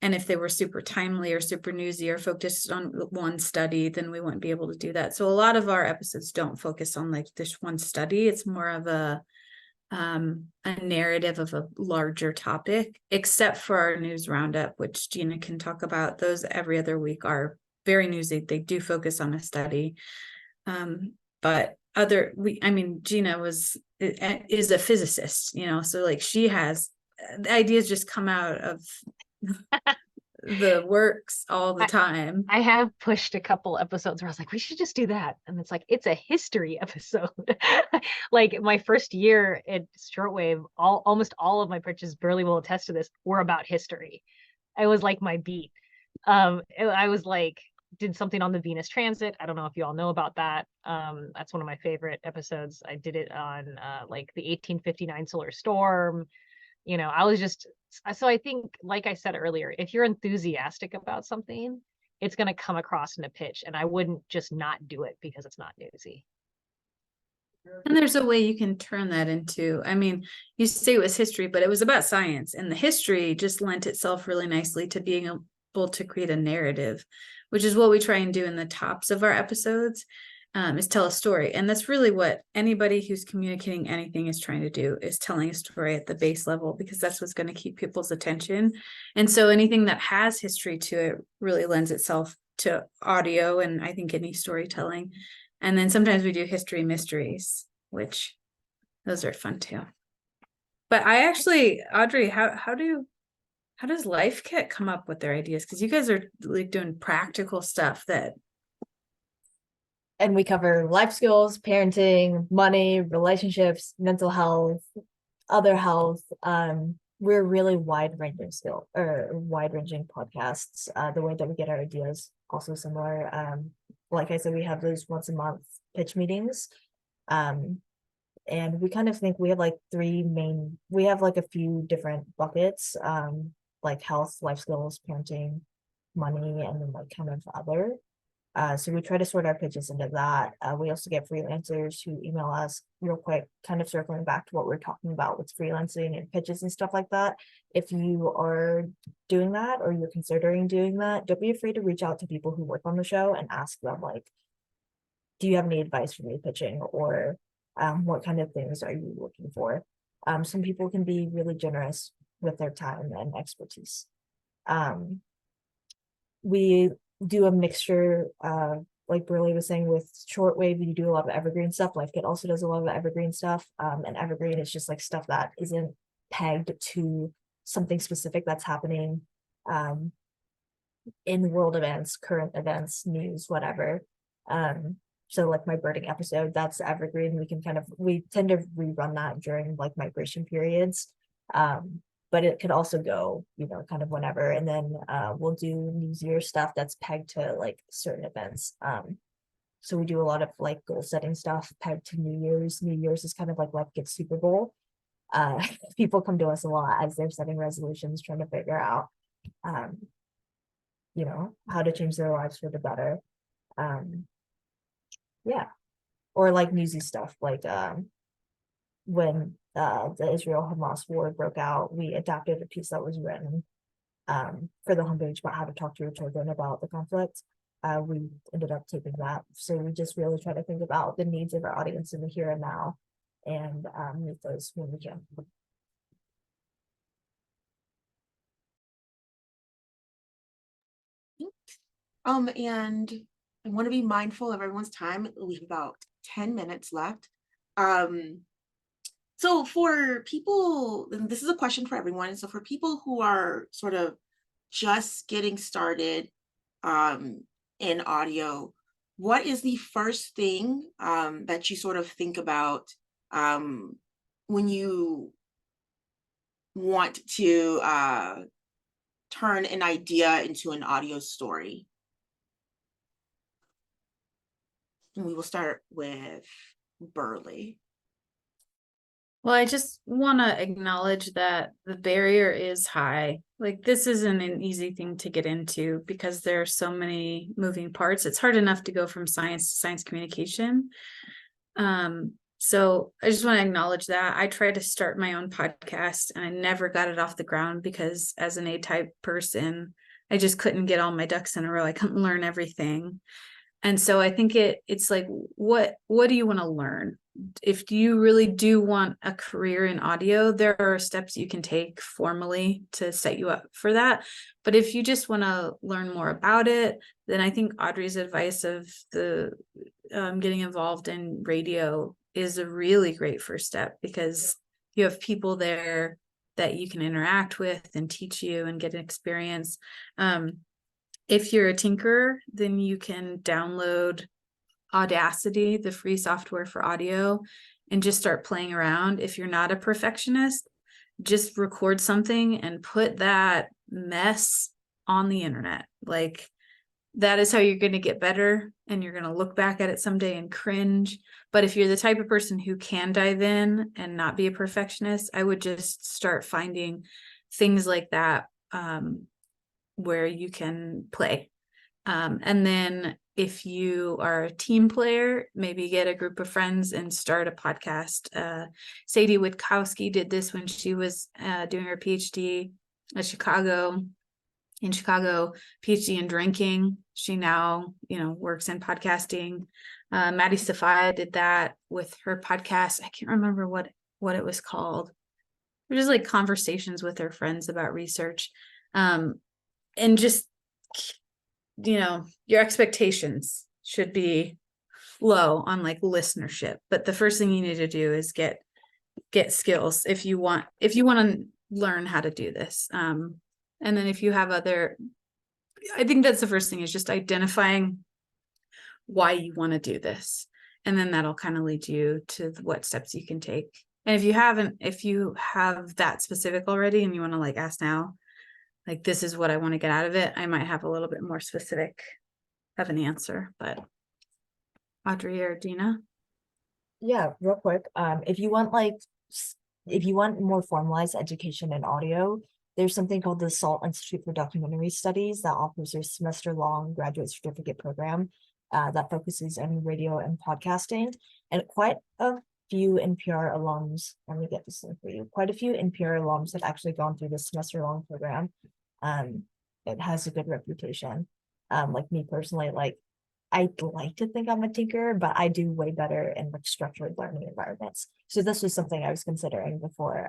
And if they were super timely or super newsy or focused on one study, then we wouldn't be able to do that. So a lot of our episodes don't focus on like this one study. It's more of a narrative of a larger topic, except for our news roundup, which Gina can talk about. Those every other week are very newsy. They do focus on a study. But Gina is a physicist, so like she has the ideas just come out of the works all the time. I have pushed a couple episodes where I was like, we should just do that. And it's like, it's a history episode. Like my first year at Shortwave, almost all of my pitches, Berly will attest to this, were about history. I was like my beat. I was like, did something on the Venus transit. I don't know if you all know about that. That's one of my favorite episodes. I did it on like the 1859 solar storm. I was just, so I think, like I said earlier, if you're enthusiastic about something, it's going to come across in a pitch, and I wouldn't just not do it because it's not newsy. And there's a way you can turn that into, I mean, you say it was history, but it was about science, and the history just lent itself really nicely to being able to create a narrative, which is what we try and do in the tops of our episodes, is tell a story. And that's really what anybody who's communicating anything is trying to do, is telling a story at the base level, because that's what's going to keep people's attention. And so anything that has history to it really lends itself to audio, and I think any storytelling. And then sometimes we do history mysteries, which those are fun too. But I actually, Audrey, how does Life Kit come up with their ideas? Because you guys are like doing practical stuff that. And we cover life skills, parenting, money, relationships, mental health, other health. We're really wide-ranging wide-ranging podcasts. The way that we get our ideas also similar. Like I said, we have those once a month pitch meetings. And we kind of think we have like we have like a few different buckets, like health, life skills, parenting, money, and then like kind of other. So we try to sort our pitches into that. We also get freelancers who email us real quick, kind of circling back to what we're talking about with freelancing and pitches and stuff like that. If you are doing that or you're considering doing that, don't be afraid to reach out to people who work on the show and ask them, like, do you have any advice for me pitching, or what kind of things are you looking for? Some people can be really generous with their time and expertise. We do a mixture, like Berly was saying, with shortwave. You do a lot of evergreen stuff. Life Kit also does a lot of evergreen stuff. And evergreen is just like stuff that isn't pegged to something specific that's happening in world events, current events, news, whatever. So like my birding episode, that's evergreen. We tend to rerun that during like migration periods. But it could also go, kind of whenever. And then we'll do New Year's stuff that's pegged to like certain events. So we do a lot of like goal setting stuff pegged to New Year's. New Year's is kind of like Life Kit Super Bowl. People come to us a lot as they're setting resolutions, trying to figure out, how to change their lives for the better. Yeah. Or like newsy stuff, like when the Israel-Hamas war broke out, we adapted a piece that was written for the homepage about how to talk to your children about the conflict. We ended up taping that. So we just really try to think about the needs of our audience in the here and now, and meet those when we can. And I want to be mindful of everyone's time. We have about 10 minutes left. So for people, and this is a question for everyone. So for people who are sort of just getting started in audio, what is the first thing that you sort of think about when you want to turn an idea into an audio story? And we will start with Berly. Well, I just want to acknowledge that the barrier is high. Like, this isn't an easy thing to get into because there are so many moving parts. It's hard enough to go from science to science communication. So I just want to acknowledge that. I tried to start my own podcast and I never got it off the ground because as an A-type person, I just couldn't get all my ducks in a row. I couldn't learn everything. And so I think it's like, what do you want to learn? If you really do want a career in audio, there are steps you can take formally to set you up for that. But if you just want to learn more about it, then I think Audrey's advice of the getting involved in radio is a really great first step, because you have people there that you can interact with and teach you and get an experience. If you're a tinkerer, then you can download Audacity, the free software for audio, and just start playing around. If you're not a perfectionist, just record something and put that mess on the internet. Like, that is how you're going to get better, and you're going to look back at it someday and cringe. But if you're the type of person who can dive in and not be a perfectionist, I would just start finding things like that where you can play. And then if you are a team player, maybe get a group of friends and start a podcast. Sadie Witkowski did this when she was doing her PhD at in Chicago, PhD in drinking. She now, works in podcasting. Maddie Safaya did that with her podcast. I can't remember what it was called. It was just like conversations with her friends about research. And just, your expectations should be low on like listenership. But the first thing you need to do is get skills if you want to learn how to do this. And then if you have I think that's the first thing, is just identifying why you want to do this. And then that'll kind of lead you to what steps you can take. And if you have that specific already and you want to like ask now, like, this is what I want to get out of it, I might have a little bit more specific of an answer. But Audrey or Dina? Yeah, real quick. If you want more formalized education in audio, there's something called the SALT Institute for Documentary Studies that offers a semester-long graduate certificate program that focuses on radio and podcasting. And quite a few NPR alums, let me get this in for you, quite a few NPR alums have actually gone through this semester-long program. It has a good reputation. Like me personally, like I'd like to think I'm a tinker, but I do way better in like structured learning environments. So this was something I was considering before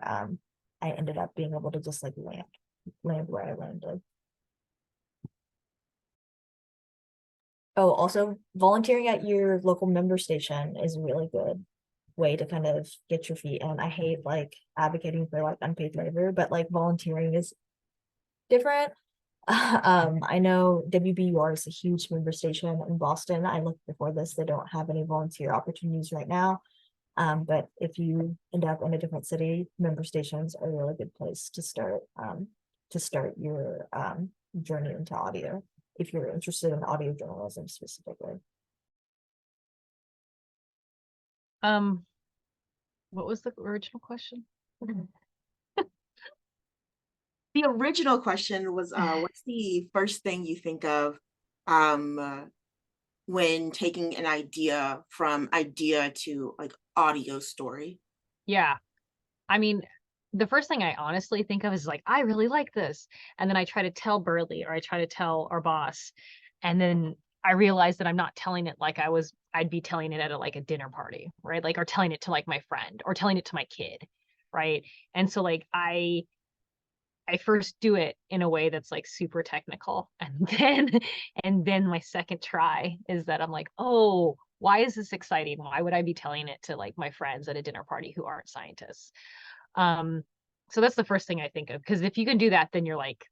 I ended up being able to just like land where I landed. Oh, also volunteering at your local member station is a really good way to kind of get your feet in. I hate like advocating for like unpaid labor, but like volunteering is different. I know WBUR is a huge member station in Boston. I looked before this, they don't have any volunteer opportunities right now. But if you end up in a different city, member stations are a really good place to start your journey into audio, if you're interested in audio journalism specifically. What was the original question? The original question was, what's the first thing you think of when taking an idea from idea to like audio story? Yeah. I mean, the first thing I honestly think of is like, I really like this. And then I try to tell Berly, or I try to tell our boss. And then I realize that I'm not telling it like I'd be telling it at a dinner party, right? Like, or telling it to like my friend, or telling it to my kid, right? And so like I first do it in a way that's like super technical. And then my second try is that I'm like, oh, why is this exciting? Why would I be telling it to like my friends at a dinner party who aren't scientists? So that's the first thing I think of, because if you can do that, then you're like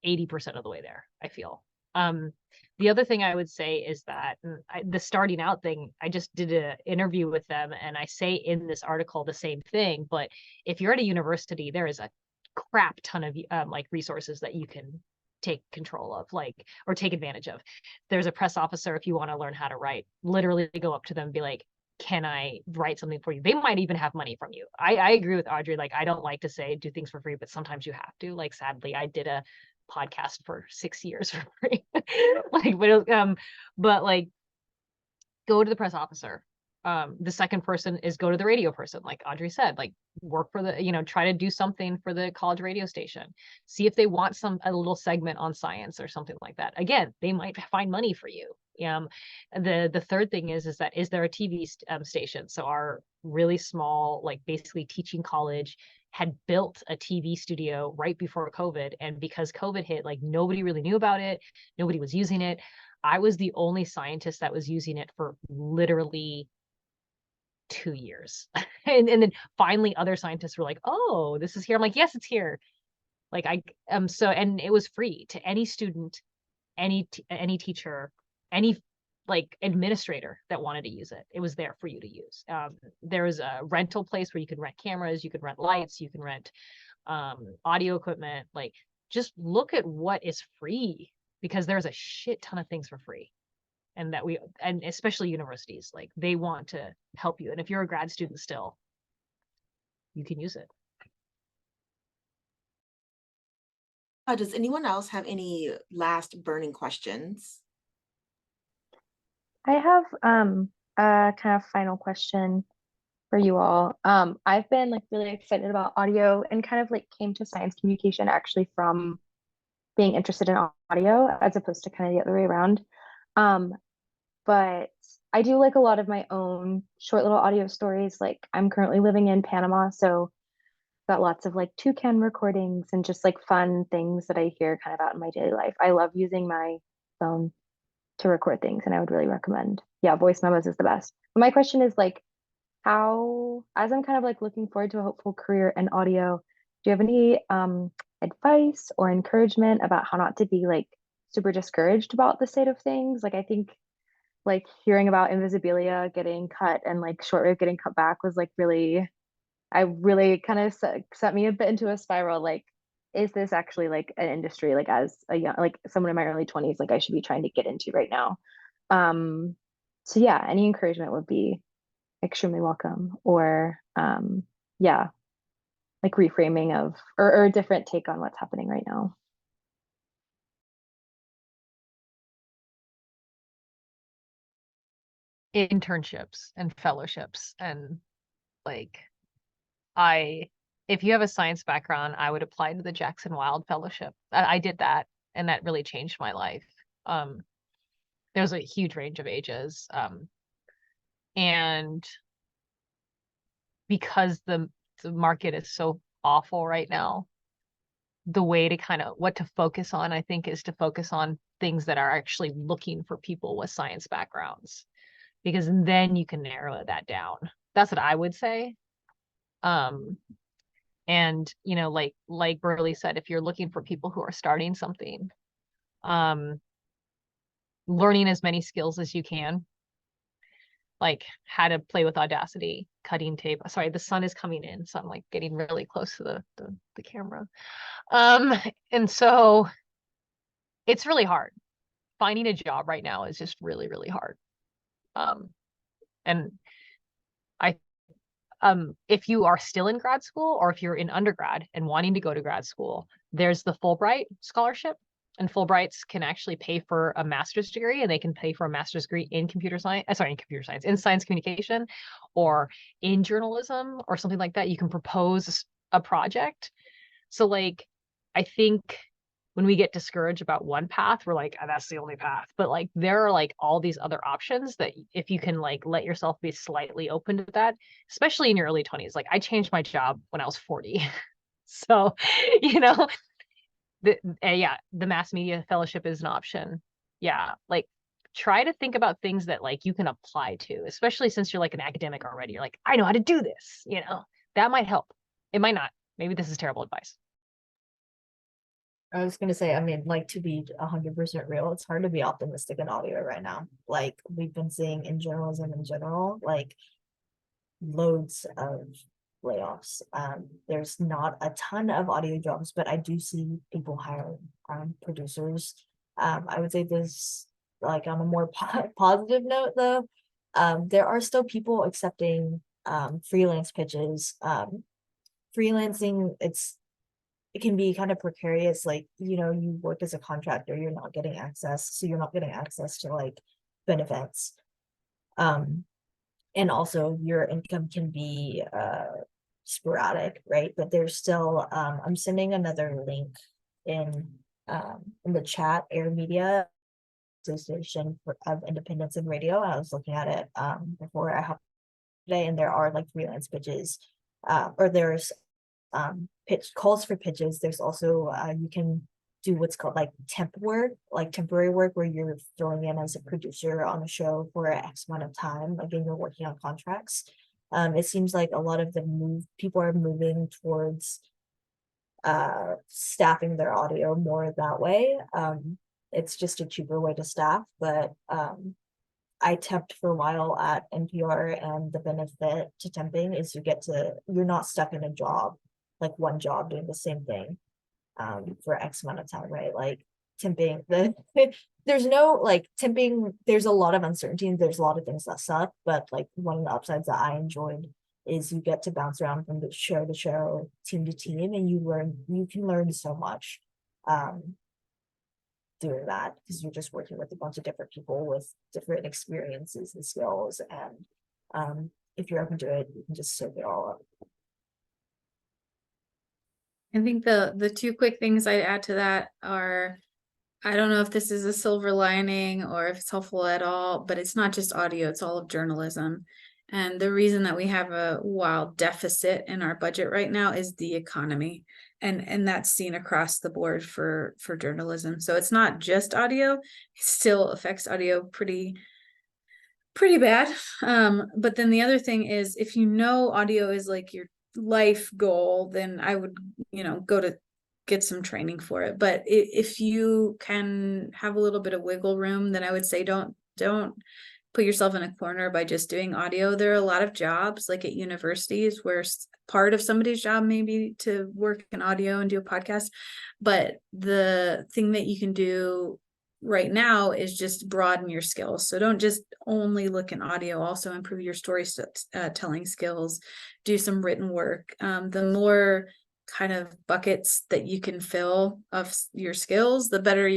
80% of the way there, I feel. The other thing I would say is that the starting out thing, I just did an interview with them, and I say in this article the same thing, but if you're at a university, there is a crap ton of like resources that you can take control of, like, or take advantage of. There's a press officer, if you want to learn how to write, literally go up to them and be like, can I write something for you? They might even have money from you. I agree with Audrey. Like, I don't like to say do things for free, but sometimes you have to. Like, sadly, I did a podcast for 6 years for free. Like, but like, go to the press officer. The second person is go to the radio person, like Audrey said, like work for the, try to do something for the college radio station. See if they want a little segment on science or something like that. Again, they might find money for you. The third thing is that is there a TV station? So our really small, like basically teaching college had built a TV studio right before COVID, and because COVID hit, like nobody really knew about it, nobody was using it. I was the only scientist that was using it for literally 2 years. and then finally other scientists were like, oh, this is here. I'm like, yes, it's here. Like and it was free to any student, any teacher, any like administrator that wanted to use it. It was there for you to use. There was a rental place where you could rent cameras, you could rent lights, you can rent audio equipment. Like, just look at what is free, because there's a shit ton of things for free. And especially universities, like they want to help you. And if you're a grad student still, you can use it. Does anyone else have any last burning questions? I have a kind of final question for you all. I've been like really excited about audio and kind of like came to science communication actually from being interested in audio as opposed to kind of the other way around. Um, but I do like a lot of my own short little audio stories. Like I'm currently living in Panama, so got lots of like toucan recordings and just like fun things that I hear kind of out in my daily life. I love using my phone to record things, and I would really recommend. Yeah, voice memos is the best. But my question is like, how, as I'm kind of like looking forward to a hopeful career in audio, do you have any advice or encouragement about how not to be like super discouraged about the state of things? Like I think like hearing about Invisibilia getting cut and like shortwave getting cut back was like really, I really kind of set me a bit into a spiral. Like, is this actually like an industry like as a young like someone in my early 20s like I should be trying to get into right now? Um, so yeah, any encouragement would be extremely welcome. Or yeah, like reframing of or a different take on what's happening right now. Internships and fellowships, and like I if you have a science background, I would apply to the Jackson Wild Fellowship. I did that, and that really changed my life. Um, there's a huge range of ages, and because the market is so awful right now, the way to kind of what to focus on, I think, is to focus on things that are actually looking for people with science backgrounds, because then you can narrow that down. That's what I would say. Um, and like Berly said, if you're looking for people who are starting something, um, learning as many skills as you can, like how to play with Audacity, cutting tape. Sorry, the sun is coming in, so I'm like getting really close to the camera. And so it's really hard. Finding a job right now is just really, really hard. And I if you are still in grad school, or if you're in undergrad and wanting to go to grad school, there's the Fulbright scholarship. And Fulbrights can actually pay for a master's degree, and they can pay for a master's degree in computer science, in science communication, or in journalism, or something like that. You can propose a project. So like, I think when we get discouraged about one path, we're like, oh, that's the only path. But like, there are like all these other options that if you can like let yourself be slightly open to that, especially in your early 20s. Like I changed my job when I was 40. So, you know, yeah, the mass media fellowship is an option. Yeah, like try to think about things that like you can apply to, especially since you're like an academic already. You're like, I know how to do this, that might help. It might not. Maybe this is terrible advice. I was gonna say, I mean, like to be 100% real, it's hard to be optimistic in audio right now. Like we've been seeing in journalism in general, like loads of layoffs. There's not a ton of audio jobs, but I do see people hiring producers. I would say this, like on a more positive note though, there are still people accepting freelance pitches. Freelancing, it can be kind of precarious. Like, you work as a contractor, you're not getting access, so you're not getting access to like benefits. And also your income can be sporadic, right? But there's still I'm sending another link in the chat. Air Media Association of Independence in Radio. I was looking at it before I hopped today, and there are like freelance pitches, or there's pitch calls for pitches. There's also you can do what's called like temp work, like temporary work, where you're filling in as a producer on a show for X amount of time. Again, you're working on contracts. It seems like a lot of people are moving towards staffing their audio more that way. It's just a cheaper way to staff, but I temped for a while at NPR, and the benefit to temping is you're not stuck in a job, like one job doing the same thing for X amount of time, right? Like temping, there's no like temping, there's a lot of uncertainty and there's a lot of things that suck, but like one of the upsides that I enjoyed is you get to bounce around from the show to show, team to team, and you can learn so much. doing that, because you're just working with a bunch of different people with different experiences and skills. And if you're open to it, you can just soak it all up. I think the two quick things I'd add to that are, I don't know if this is a silver lining or if it's helpful at all, but it's not just audio, it's all of journalism. And the reason that we have a wild deficit in our budget right now is the economy. And that's seen across the board for journalism. So it's not just audio, it still affects audio pretty bad. But then the other thing is, if you know audio is like your life goal, then I would, go to get some training for it. But if you can have a little bit of wiggle room, then I would say don't put yourself in a corner by just doing audio. There are a lot of jobs like at universities where part of somebody's job may be to work in audio and do a podcast, but the thing that you can do right now is just broaden your skills. So don't just only look in audio, also improve your story telling skills, do some written work. The more kind of buckets that you can fill of your skills, the better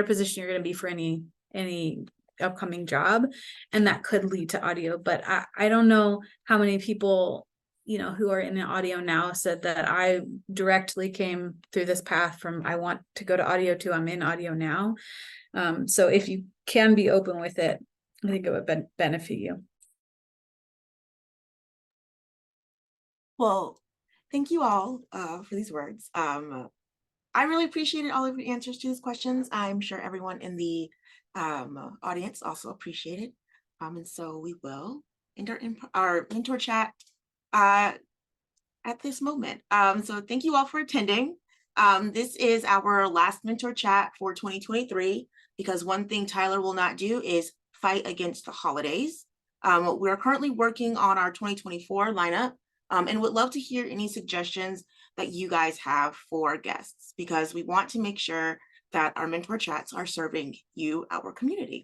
position you're going to be for any upcoming job. And that could lead to audio. But I don't know how many people who are in audio now said that I directly came through this path from I want to go to audio to I'm in audio now. So if you can be open with it, I think it would benefit you. Well, thank you all for these words. I really appreciated all of your answers to these questions. I'm sure everyone in the audience also appreciated. And so we will end our mentor chat at this moment. So thank you all for attending. This is our last mentor chat for 2023, because one thing Tyler will not do is fight against the holidays. We're currently working on our 2024 lineup, and would love to hear any suggestions that you guys have for guests, because we want to make sure that our mentor chats are serving you, our community.